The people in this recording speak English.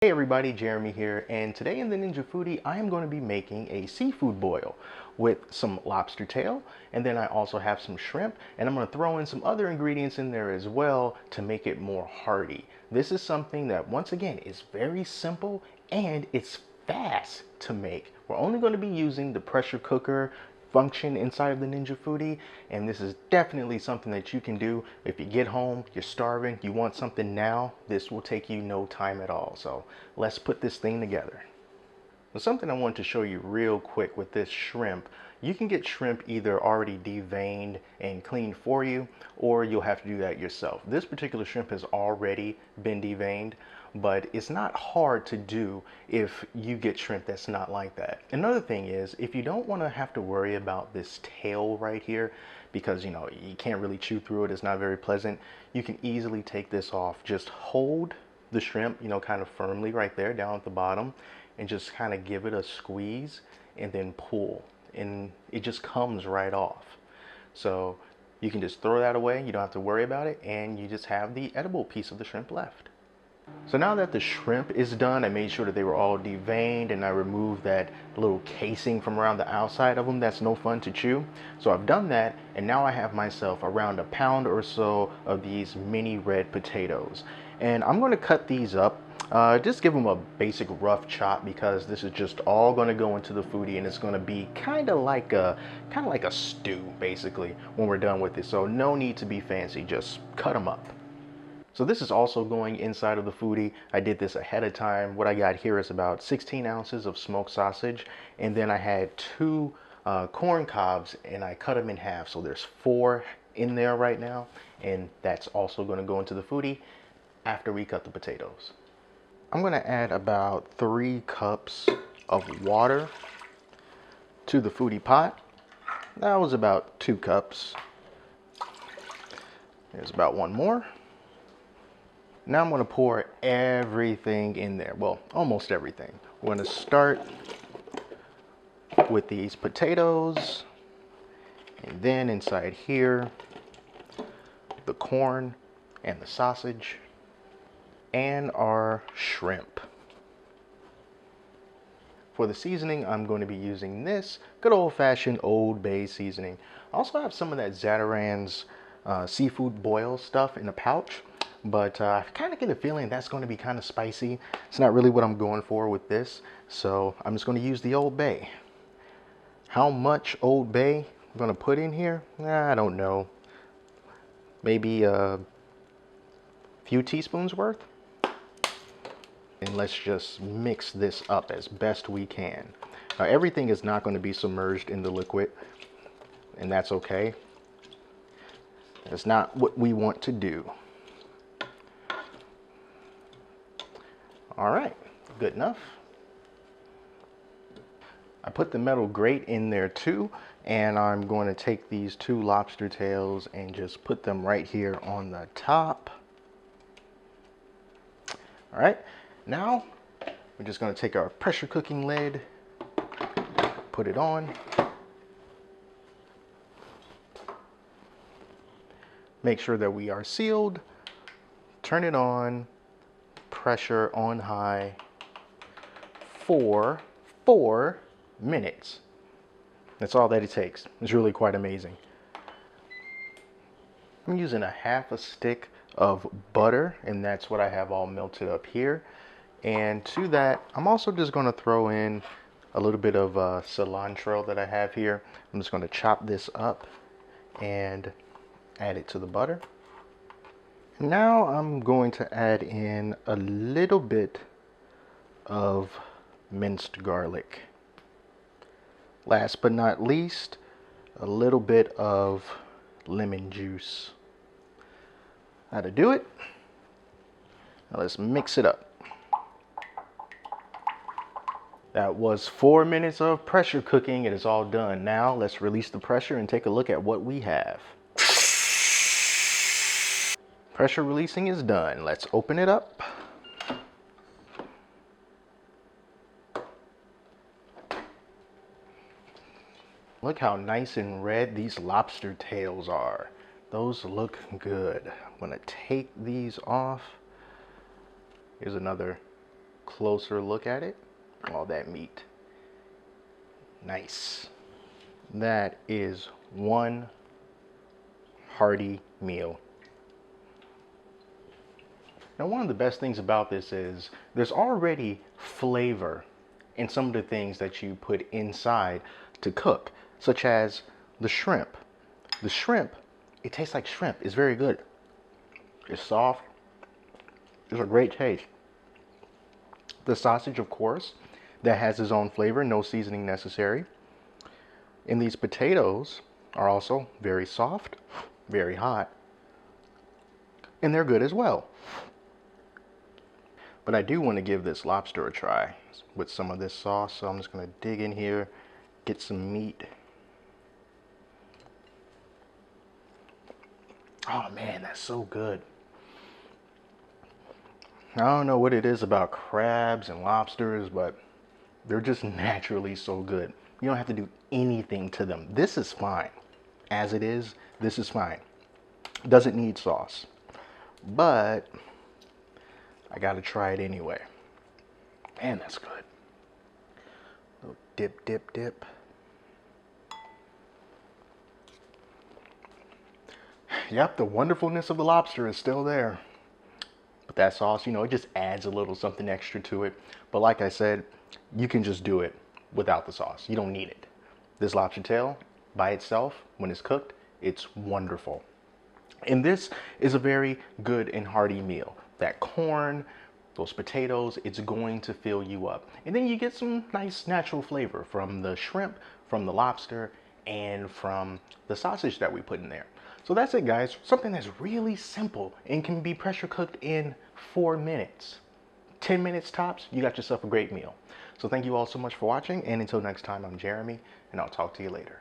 Hey everybody, Jeremy here, and today in the Ninja Foodi, I am going to be making a seafood boil with some lobster tail, and then I also have some shrimp, and I'm going to throw in some other ingredients in there as well to make it more hearty. This is something that, once again, is very simple and it's fast to make. We're only going to be using the pressure cooker function inside of the Ninja Foodi, and this is definitely something that you can do if you get home, you're starving, you want something now. This will take you no time at all. So let's put this thing together. Well, something I want to show you real quick with this shrimp, you can get shrimp either already deveined and cleaned for you, or you'll have to do that yourself. This particular shrimp has already been deveined, but it's not hard to do if you get shrimp that's not like that. Another thing is, if you don't want to have to worry about this tail right here, because you can't really chew through it, it's not very pleasant, you can easily take this off. Just hold the shrimp, kind of firmly right there down at the bottom, and just kind of give it a squeeze and then pull, and it just comes right off. So you can just throw that away, you don't have to worry about it, and you just have the edible piece of the shrimp left. So now that the shrimp is done, I made sure that they were all deveined, and I removed that little casing from around the outside of them that's no fun to chew. So I've done that, and now I have myself around a pound or so of these mini red potatoes. And I'm going to cut these up. Just give them a basic rough chop, because this is just all going to go into the foodie, and it's going to be kind of like a stew basically when we're done with it. So no need to be fancy, just cut them up. So this is also going inside of the foodie. I did this ahead of time. What I got here is about 16 ounces of smoked sausage, and then I had two corn cobs, and I cut them in half. So there's 4 in there right now, and that's also going to go into the foodie after we cut the potatoes. I'm going to add about 3 cups of water to the foodie pot. That was about 2 cups. There's about 1 more. Now I'm going to pour everything in there. Well, almost everything. We're going to start with these potatoes, and then inside here, the corn and the sausage and our shrimp. For the seasoning, I'm going to be using this good old-fashioned Old Bay seasoning. I also have some of that Zatarain's seafood boil stuff in a pouch, but I kind of get a feeling that's going to be kind of spicy. It's not really what I'm going for with this, so I'm just going to use the Old Bay. How much Old Bay I'm going to put in here? I don't know. Maybe a few teaspoons worth. And let's just mix this up as best we can. Now, everything is not going to be submerged in the liquid, and that's okay. That's not what we want to do. All right, good enough. I put the metal grate in there too, and I'm going to take these 2 lobster tails and just put them right here on the top. All right, now we're just going to take our pressure cooking lid, put it on. Make sure that we are sealed, turn it on, pressure on high for 4 minutes. That's all that it takes. It's really quite amazing. I'm using a half a stick of butter, and that's what I have all melted up here. And to that, I'm also just going to throw in a little bit of cilantro that I have here. I'm just going to chop this up and add it to the butter. Now I'm going to add in a little bit of minced garlic. Last but not least, a little bit of lemon juice. How to do it? Now let's mix it up. That was 4 minutes of pressure cooking. It is all done. Now let's release the pressure and take a look at what we have. Pressure releasing is done. Let's open it up. Look how nice and red these lobster tails are. Those look good. I'm gonna take these off. Here's another closer look at it. All that meat. Nice. That is one hearty meal. Now, one of the best things about this is there's already flavor in some of the things that you put inside to cook, such as the shrimp. The shrimp, it tastes like shrimp. It's very good. It's soft. It's a great taste. The sausage, of course, that has its own flavor, no seasoning necessary. And these potatoes are also very soft, very hot, and they're good as well. But I do want to give this lobster a try with some of this sauce, so I'm just going to dig in here, get some meat. Oh man, that's so good. I don't know what it is about crabs and lobsters, but they're just naturally so good. You don't have to do anything to them. This is fine. As it is, this is fine. Doesn't need sauce. But I gotta try it anyway. Man, that's good. Little dip, dip, dip. Yep, the wonderfulness of the lobster is still there. But that sauce, you know, it just adds a little something extra to it. But like I said, you can just do it without the sauce. You don't need it. This lobster tail by itself, when it's cooked, it's wonderful. And this is a very good and hearty meal. That corn, those potatoes, it's going to fill you up. And then you get some nice natural flavor from the shrimp, from the lobster, and from the sausage that we put in there. So that's it, guys. Something that's really simple and can be pressure cooked in 4 minutes. 10 minutes tops, you got yourself a great meal. So thank you all so much for watching, and until next time, I'm Jeremy, and I'll talk to you later.